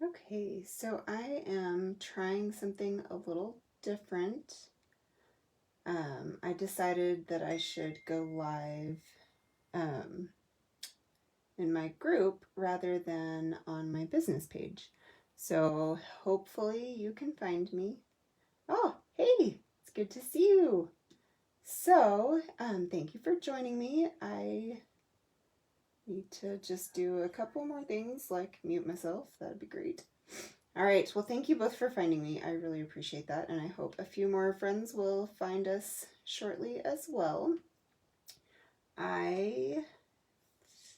Okay, so I am trying something a little different. I decided that I should go live um, in my group rather than on my business page. So hopefully you can find me. Oh, hey, it's good to see you. So, thank you for joining me. I need to just do a couple more things like mute myself. That'd be great. All right, well, thank you both for finding me. I really appreciate that, and I hope a few more friends will find us shortly as well. I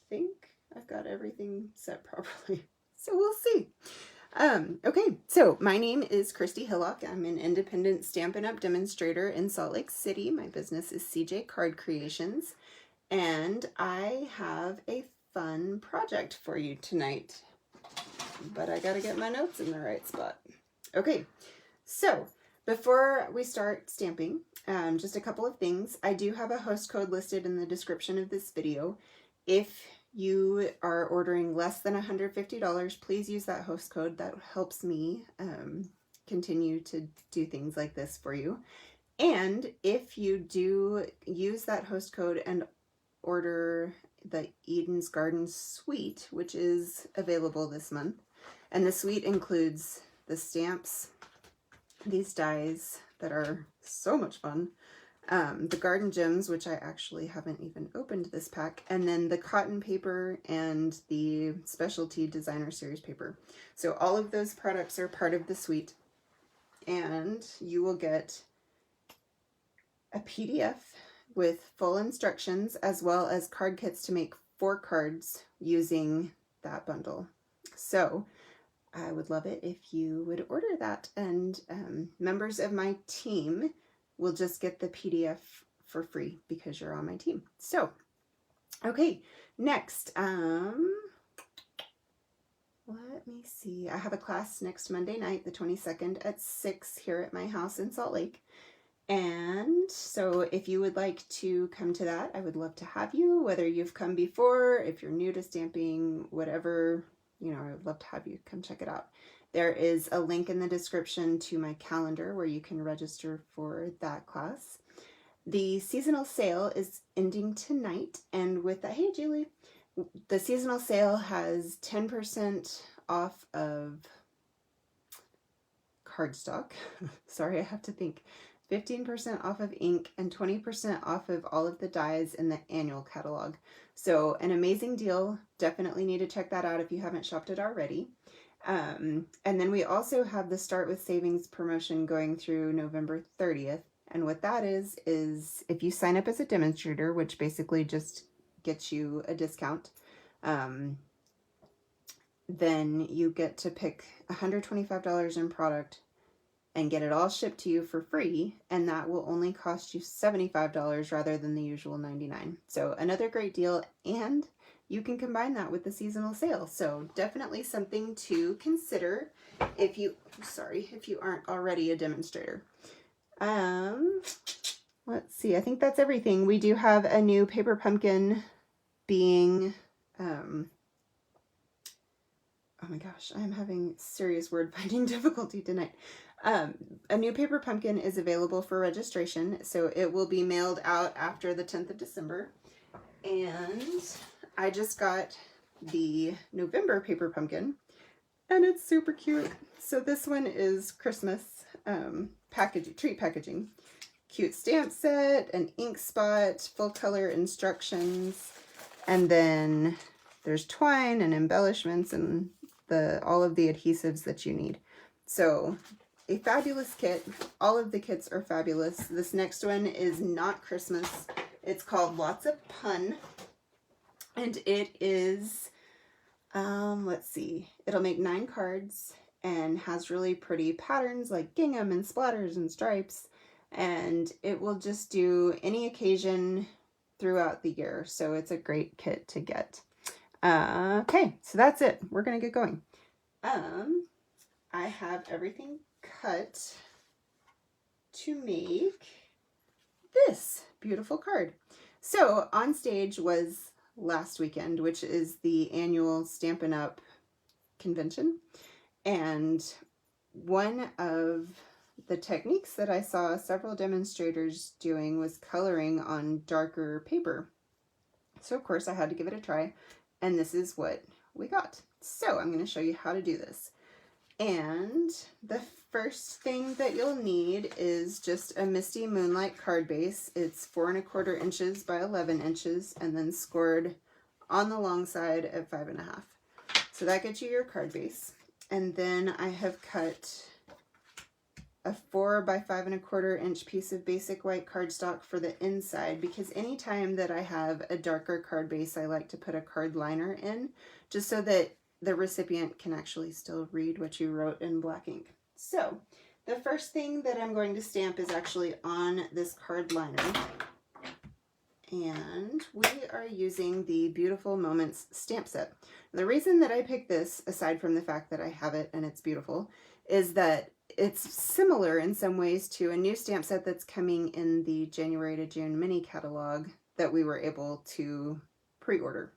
think I've got everything set properly, so we'll see. Okay, so my name is Christy Hillock. I'm an independent Stampin' Up! Demonstrator in Salt Lake City. My business is CJ Card Creations, and I have a fun project for you tonight. But I gotta get my notes in the right spot. Okay, so before we start stamping, just a couple of things. I do have a host code listed in the description of this video. If you are ordering less than $150, please use that host code. That helps me continue to do things like this for you. And if you do use that host code and order the Eden's Garden Suite, which is available this month, and the suite includes the stamps, these dies that are so much fun, the garden gems, which I actually haven't even opened this pack, and then the cotton paper and the specialty designer series paper. So all of those products are part of the suite, and you will get a PDF with full instructions as well as card kits to make 4 cards using that bundle. So I would love it if you would order that, and members of my team will just get the PDF for free because you're on my team. So, okay, next, let me see. I have a class next Monday night, the 22nd at 6 here at my house in Salt Lake. And so if you would like to come to that, I would love to have you, whether you've come before, if you're new to stamping, whatever, you know, I would love to have you come check it out. There is a link in the description to my calendar where you can register for that class. The seasonal sale is ending tonight, and with that, hey Julie, the seasonal sale has 10% off of cardstock. Sorry, I have to think. 15% off of ink and 20% off of all of the dies in the annual catalog. So an amazing deal. Definitely need to check that out if you haven't shopped it already. And then we also have the Start with Savings promotion going through November 30th. And what that is if you sign up as a demonstrator, which basically just gets you a discount, then you get to pick $125 in product and get it all shipped to you for free, and that will only cost you $75 rather than the usual $99. So another great deal, and you can combine that with the seasonal sale. So definitely something to consider if you aren't already a demonstrator. Let's see, I think that's everything. We do have a new paper pumpkin being oh my gosh, I'm having serious word finding difficulty tonight. A new paper pumpkin is available for registration, so it will be mailed out after the 10th of December. And I just got the November paper pumpkin, and it's super cute. So this one is Christmas treat packaging. Cute stamp set, an ink spot, full color instructions, and then there's twine and embellishments and all of the adhesives that you need. So a fabulous kit. All of the kits are fabulous. This next one is not Christmas. It's called Lots of Pun, and it is let's see, it'll make 9 cards and has really pretty patterns like gingham and splatters and stripes, and it will just do any occasion throughout the year. So it's a great kit to get. Okay, so that's it. We're gonna get going. I have everything cut to make this beautiful card. So on stage was last weekend, which is the annual Stampin' Up! Convention, And one of the techniques that I saw several demonstrators doing was coloring on darker paper. So of course I had to give it a try, and this is what we got. So I'm going to show you how to do this. And the first thing that you'll need is just a Misty Moonlight card base. It's 4 1/4 inches by 11 inches and then scored on the long side at 5 1/2. So that gets you your card base. And then I have cut a 4 by 5 1/4 inch piece of basic white cardstock for the inside, because anytime that I have a darker card base, I like to put a card liner in, just so that the recipient can actually still read what you wrote in black ink. So the first thing that I'm going to stamp is actually on this card liner. And we are using the Beautiful Moments stamp set. The reason that I picked this, aside from the fact that I have it and it's beautiful, is that it's similar in some ways to a new stamp set that's coming in the January to June mini catalog that we were able to pre-order.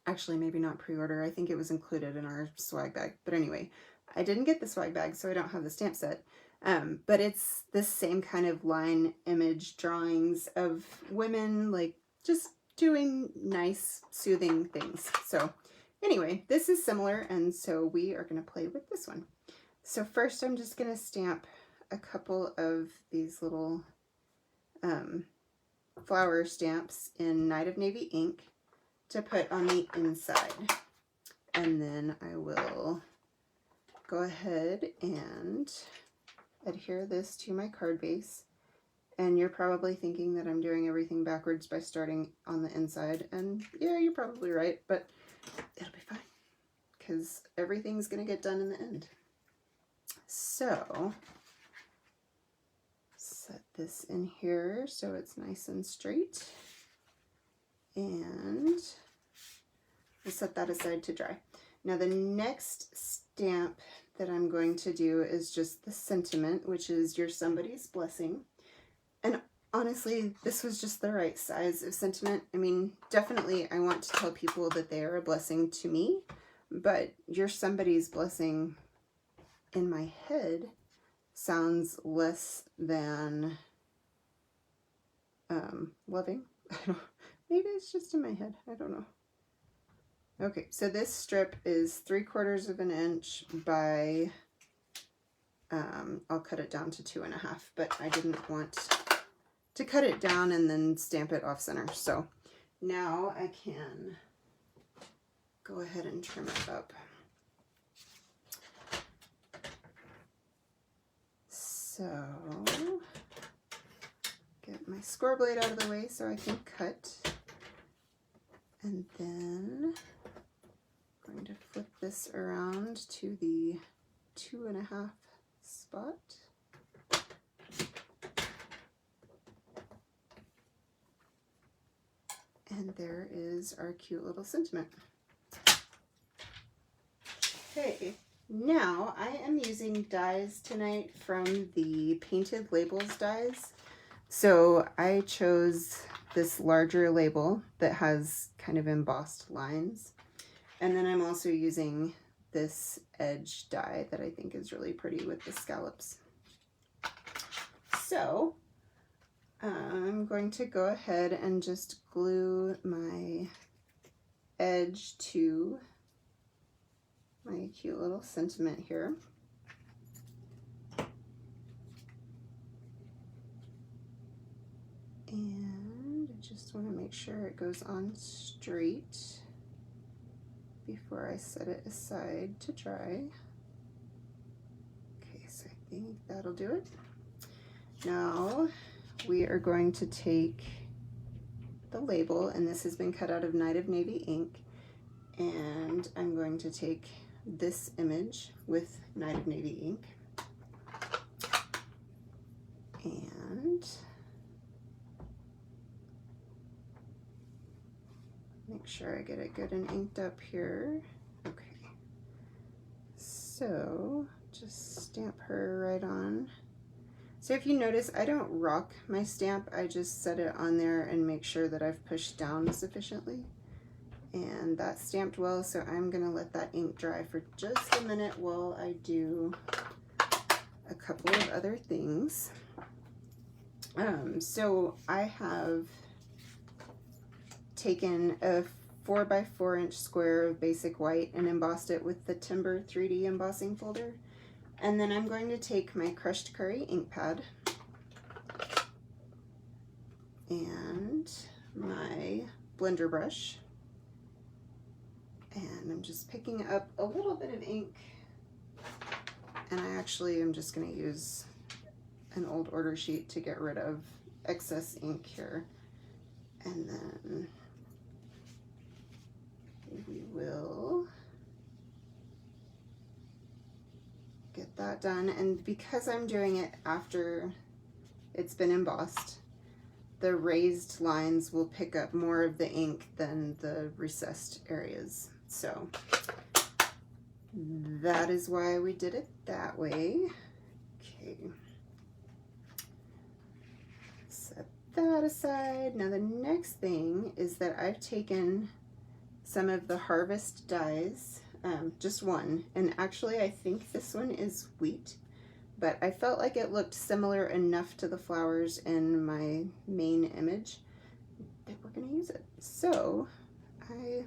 Actually, maybe not pre-order. I think it was included in our swag bag. But anyway, I didn't get the swag bag, so I don't have the stamp set. But it's this same kind of line image drawings of women, like, just doing nice, soothing things. So anyway, this is similar, and so we are going to play with this one. So first I'm just going to stamp a couple of these little flower stamps in Night of Navy ink to put on the inside. And then I will go ahead and adhere this to my card base. And you're probably thinking that I'm doing everything backwards by starting on the inside. And yeah, you're probably right, but it'll be fine because everything's going to get done in the end. So set this in here so it's nice and straight. And we'll set that aside to dry. Now the next stamp that I'm going to do is just the sentiment, which is your somebody's blessing. And honestly, this was just the right size of sentiment. I mean, definitely I want to tell people that they are a blessing to me, but your somebody's blessing in my head sounds less than loving. I don't, maybe it's just in my head. I don't know. Okay, so this strip is 3/4 of an inch by, I'll cut it down to 2 1/2, but I didn't want to cut it down and then stamp it off center. So now I can go ahead and trim it up. So get my score blade out of the way so I can cut. And then I'm going to flip this around to the 2 1/2 spot. And there is our cute little sentiment. Okay, now I am using dies tonight from the Painted Labels dies. So I chose this larger label that has kind of embossed lines. And then I'm also using this edge die that I think is really pretty with the scallops. So I'm going to go ahead and just glue my edge to my cute little sentiment here. And I just want to make sure it goes on straight before I set it aside to dry. Okay, so I think that'll do it. Now we are going to take the label, and this has been cut out of Night of Navy ink, and I'm going to take this image with Night of Navy ink and make sure I get it good and inked up here. Okay, so just stamp her right on. So if you notice, I don't rock my stamp, I just set it on there and make sure that I've pushed down sufficiently. And that stamped well, so I'm gonna let that ink dry for just a minute while I do a couple of other things. So I have taken a 4x4 inch square of basic white and embossed it with the Timber 3D embossing folder. And then I'm going to take my crushed curry ink pad and my blender brush, and I'm just picking up a little bit of ink, and I actually am just going to use an old order sheet to get rid of excess ink here, and then we will get that done. And because I'm doing it after it's been embossed, the raised lines will pick up more of the ink than the recessed areas. So that is why we did it that way. Okay. Set that aside. Now the next thing is that I've taken some of the Harvest dies, just one, and actually I think this one is wheat, but I felt like it looked similar enough to the flowers in my main image that we're going to use it. So I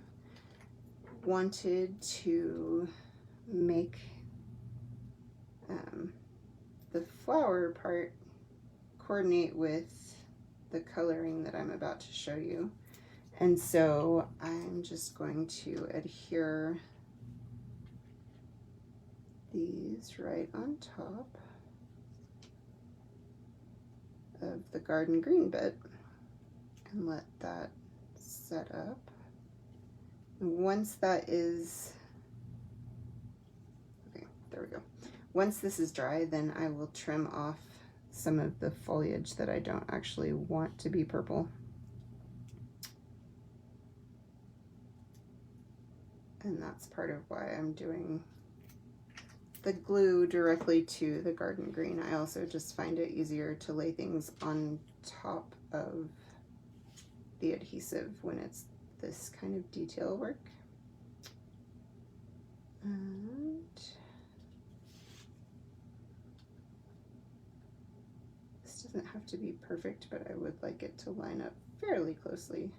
wanted to make the flower part coordinate with the coloring that I'm about to show you. And so I'm just going to adhere these right on top of the garden green bit and let that set up. And once that is, okay, there we go. Once this is dry, then I will trim off some of the foliage that I don't actually want to be purple. And that's part of why I'm doing the glue directly to the garden green. I also just find it easier to lay things on top of the adhesive when it's this kind of detail work. And this doesn't have to be perfect, but I would like it to line up fairly closely.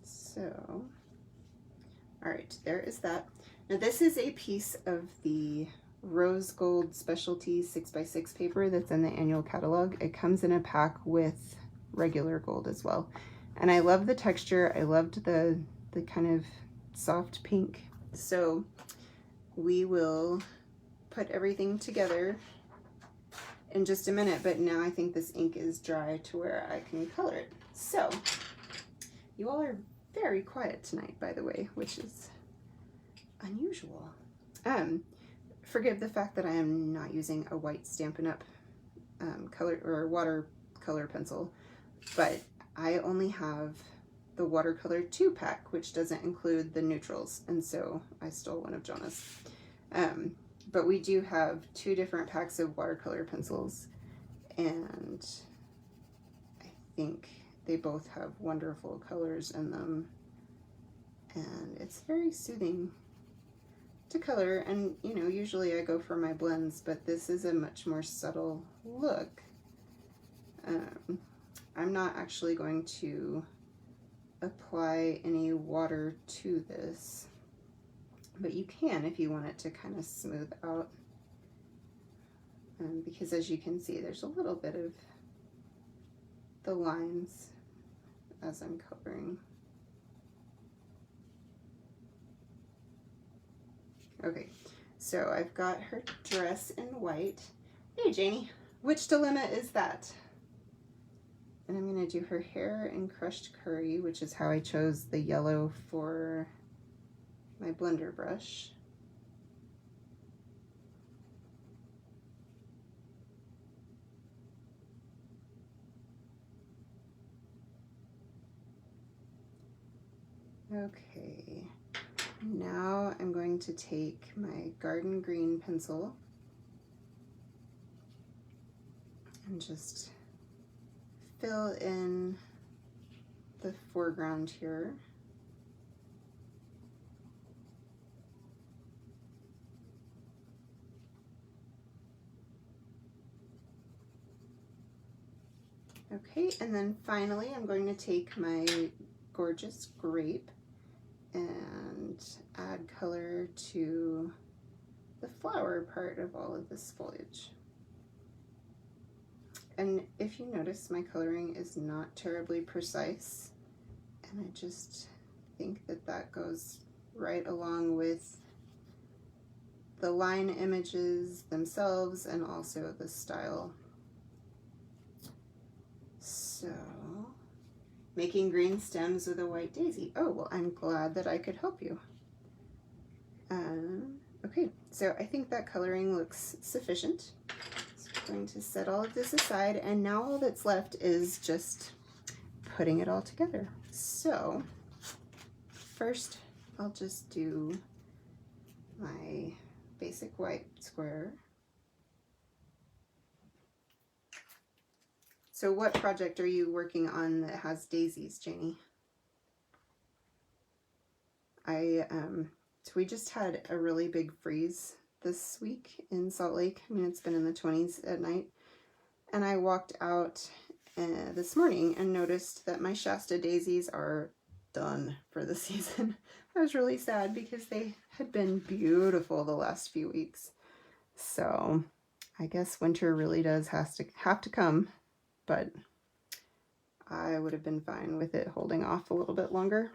So, all right, there is that. Now this is a piece of the rose gold specialty 6x6 paper that's in the annual catalog. It comes in a pack with regular gold as well. And I love the texture. I loved the kind of soft pink. So we will put everything together in just a minute, but now I think this ink is dry to where I can color it. So you all are very quiet tonight, by the way, which is unusual. Forgive the fact that I am not using a white Stampin' Up! Color or watercolor pencil, but I only have the Watercolor 2-pack, which doesn't include the neutrals, and so I stole one of Jonah's. But we do have 2 different packs of watercolor pencils, and I think they both have wonderful colors in them, and it's very soothing to color. And you know, usually I go for my blends, but this is a much more subtle look. I'm not actually going to apply any water to this, but you can if you want it to kind of smooth out, because as you can see, there's a little bit of the lines as I'm coloring. Okay, so I've got her dress in white. Hey Janie, which dilemma is that? And I'm going to do her hair in crushed curry, which is how I chose the yellow for my blender brush. Okay, now I'm going to take my garden green pencil and just fill in the foreground here. Okay, and then finally I'm going to take my gorgeous grape and add color to the flower part of all of this foliage. And if you notice, my coloring is not terribly precise, and I just think that that goes right along with the line images themselves and also the style. So, making green stems with a white daisy. Oh, well, I'm glad that I could help you. Okay, so I think that coloring looks sufficient. So I'm going to set all of this aside, and now all that's left is just putting it all together. So, first I'll just do my basic white square. So what project are you working on that has daisies, Janie? So we just had a really big freeze this week in Salt Lake. I mean, it's been in the 20s at night. And I walked out this morning and noticed that my Shasta daisies are done for the season. I was really sad because they had been beautiful the last few weeks. So I guess winter really does have to come, but I would have been fine with it holding off a little bit longer.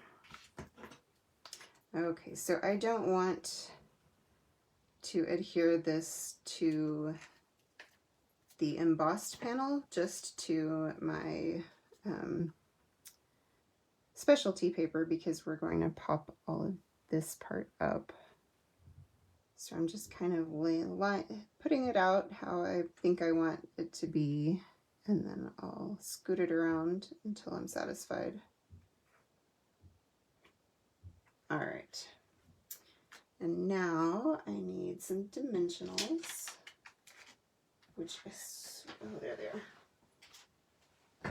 Okay, so I don't want to adhere this to the embossed panel, just to my specialty paper, because we're going to pop all of this part up. So I'm just kind of putting it out how I think I want it to be, and then I'll scoot it around until I'm satisfied. All right, and now I need some dimensionals, which is, oh, there they are.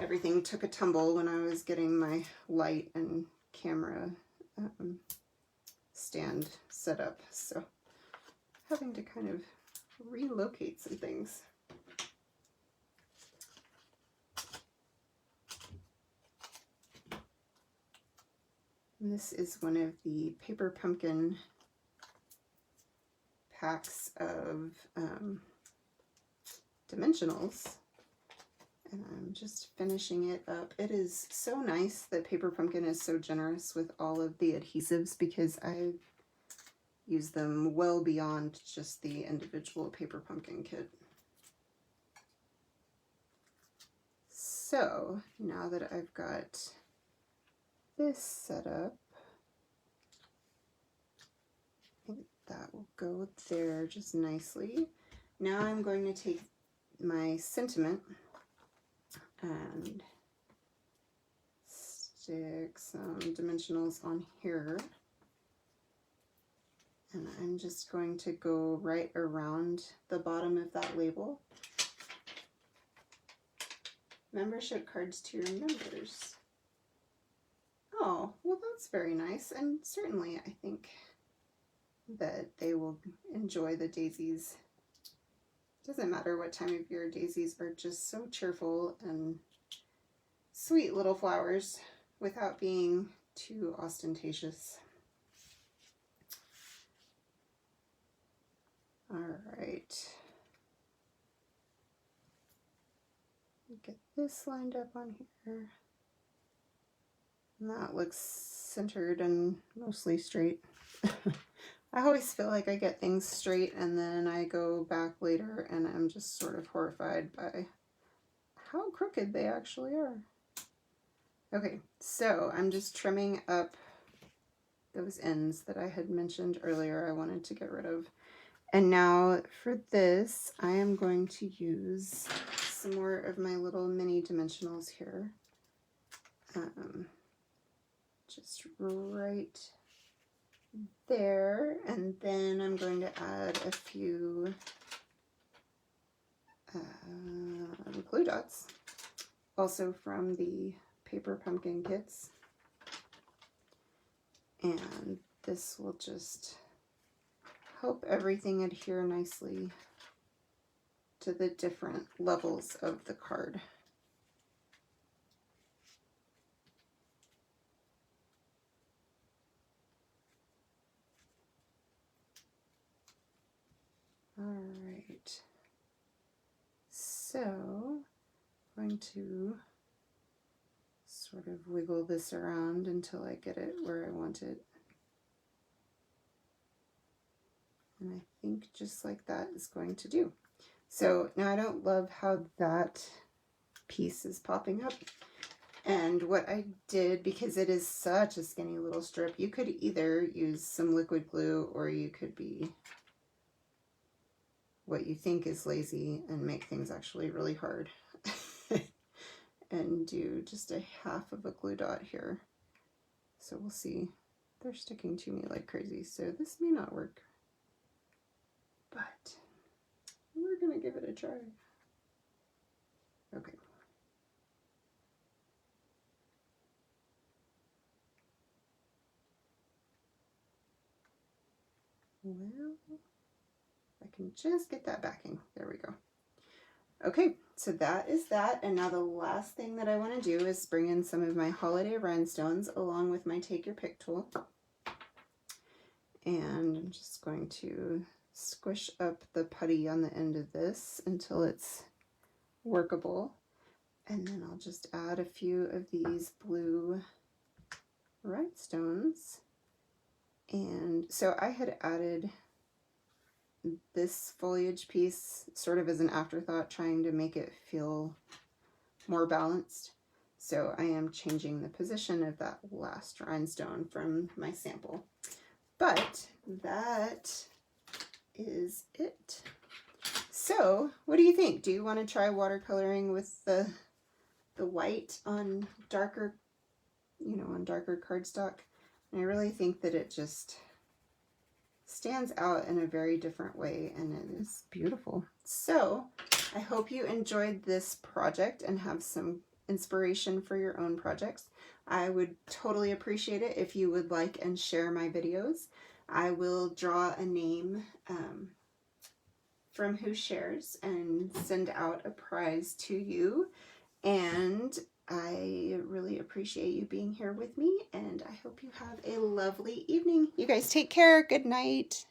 Everything took a tumble when I was getting my light and camera stand set up, so having to kind of relocate some things. And this is one of the Paper Pumpkin packs of dimensionals, and I'm just finishing it up. It is so nice that Paper Pumpkin is so generous with all of the adhesives, because I've used them well beyond just the individual Paper Pumpkin kit. So now that I've got this set up, I think that will go there just nicely. Now I'm going to take my sentiment and stick some dimensionals on here, and I'm just going to go right around the bottom of that label. Membership cards to your members. Oh, well, that's very nice, and certainly I think that they will enjoy the daisies. Doesn't matter what time of year, daisies are just so cheerful and sweet little flowers without being too ostentatious. All right. Get this lined up on here. And that looks centered and mostly straight. I always feel like I get things straight and then I go back later and I'm just sort of horrified by how crooked they actually are. Okay, so I'm just trimming up those ends that I had mentioned earlier I wanted to get rid of. And now for this, I am going to use some more of my little mini dimensionals here. Just right there, and then I'm going to add a few glue dots, also from the paper pumpkin kits. And this will just help everything adhere nicely to the different levels of the card. All right, so I'm going to sort of wiggle this around until I get it where I want it. And I think just like that is going to do. So now I don't love how that piece is popping up. And what I did, because it is such a skinny little strip, you could either use some liquid glue or you could be what you think is lazy and make things actually really hard. And do just a half of a glue dot here. So we'll see. They're sticking to me like crazy, so this may not work. But we're gonna give it a try. Okay. Well, I can just get that backing. There we go. Okay, so that is that. And now the last thing that I want to do is bring in some of my holiday rhinestones along with my Take Your Pick tool. And I'm just going to squish up the putty on the end of this until it's workable. And then I'll just add a few of these blue rhinestones. And so I had added this foliage piece sort of as an afterthought, trying to make it feel more balanced. So I am changing the position of that last rhinestone from my sample. But that is it. So what do you think? Do you want to try watercoloring with the white on darker, on darker cardstock? And I really think that it just stands out in a very different way, and it is beautiful. So I hope you enjoyed this project and have some inspiration for your own projects. I would totally appreciate it if you would like and share my videos. I will draw a name from who shares and send out a prize to you. And I really appreciate you being here with me, and I hope you have a lovely evening. You guys take care. Good night.